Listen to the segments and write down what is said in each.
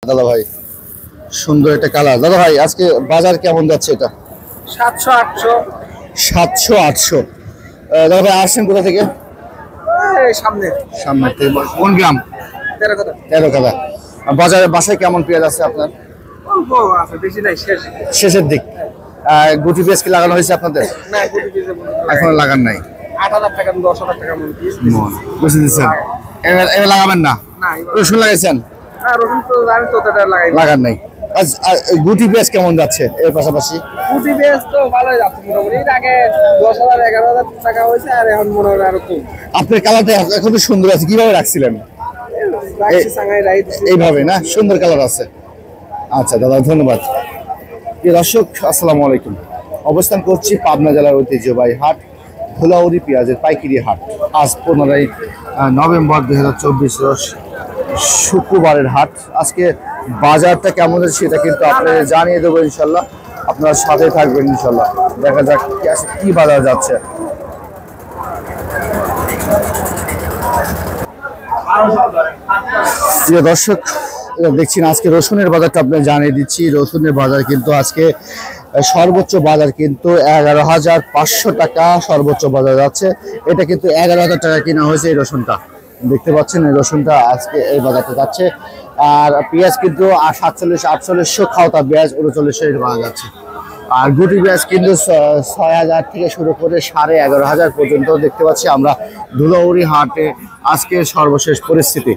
দাদা ভাই সুন্দর একটা কালার। দাদা ভাই আজকে বাজার কেমন যাচ্ছে? এটা 700 800 700 800। দাদা ভাই আসছেন কোথা থেকে? সামনে সামনে থেকে। কোন গ্রাম? 13 কাদা। বাজারে বাসায় কেমন পেঁয়াজ আছে আপনার? অল্প আছে, বেশি নাই, শেষের দিক। গুটি পেঁয়াজ কি লাগানো হয়েছে আপনাদের? না, কোটি পিসে এখনো লাগান নাই। 8,000 টাকা 10,000 টাকা মন পিস বুঝে দিচ্ছেন। এবার লাগাবেন না? না, রসুন লাগাইছেন? রসুন তো জানি তো, এটা লাগান নাই। গুটি পেঁয়াজ কেমন যাচ্ছে এর পাশাপাশি? কোটি পিস তো ভালোই যাচ্ছে মোটামুটি। এর আগে 10,000 11,000 টাকা হয়েছে, আর এখন মনে হয় আরো কম। আপনার কালারটা এখন তো সুন্দর আছে, কিভাবে রাখছিলেন? রাখছি সাঙ্গাই রাই দিছি এইভাবে না? সুন্দর কালার আছে। আচ্ছা দাদা, ধন্যবাদ। প্রিয় দর্শক, আসসালামু আলাইকুম। অবস্থান করছি পাবনা জেলার ঐতিহ্যবাহী হাট ধুলাউড়ি পেঁয়াজের পাইকারি হাট। আজ 15ই নভেম্বর 2024 শুক্রবারের হাট। আজকে বাজারটা কেমন আছে সেটা কিন্তু আপনাদের জানিয়ে দেবো ইনশাল্লাহ। আপনারা সাথে থাকবেন ইনশাল্লাহ। দেখা যাক কি বাজার যাচ্ছে। প্রিয় দর্শক, দেখছি না আজকে রসুনের বাজারটা আপনাদের জানিয়ে দিচ্ছি। রসুনের বাজার কিন্তু আজকে সর্বোচ্চ বাজার কিন্তু 11,500 টাকা সর্বোচ্চ বাজার যাচ্ছে। এটা কিন্তু 11,000 টাকা কিনা হয়েছে এই রসুনটা। দেখতে পাচ্ছেন এই রসুনটা আজকে এই বাজারটা যাচ্ছে। আর পেঁয়াজ কিন্তু 47-4800 খাওয়া পেঁয়াজ 3900 পাওয়া যাচ্ছে। আর গুটি পেঁয়াজ কিন্তু 6,000 থেকে শুরু করে 11,500 পর্যন্ত দেখতে পাচ্ছি আমরা ধুলাউড়ি হাটে। আজকে সর্বশেষ পরিস্থিতি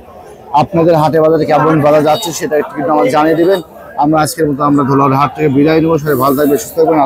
আপনাদের হাটে বাজারে কেমন বাজার যাচ্ছে সেটা একটু কিন্তু আমাকে জানিয়ে দিবেন। আমরা আজকের মতো ধুলাউড়ি হাট থেকে বিদায় নেবো। সবাই ভালো থাকবে, সুস্থ থাকবেন।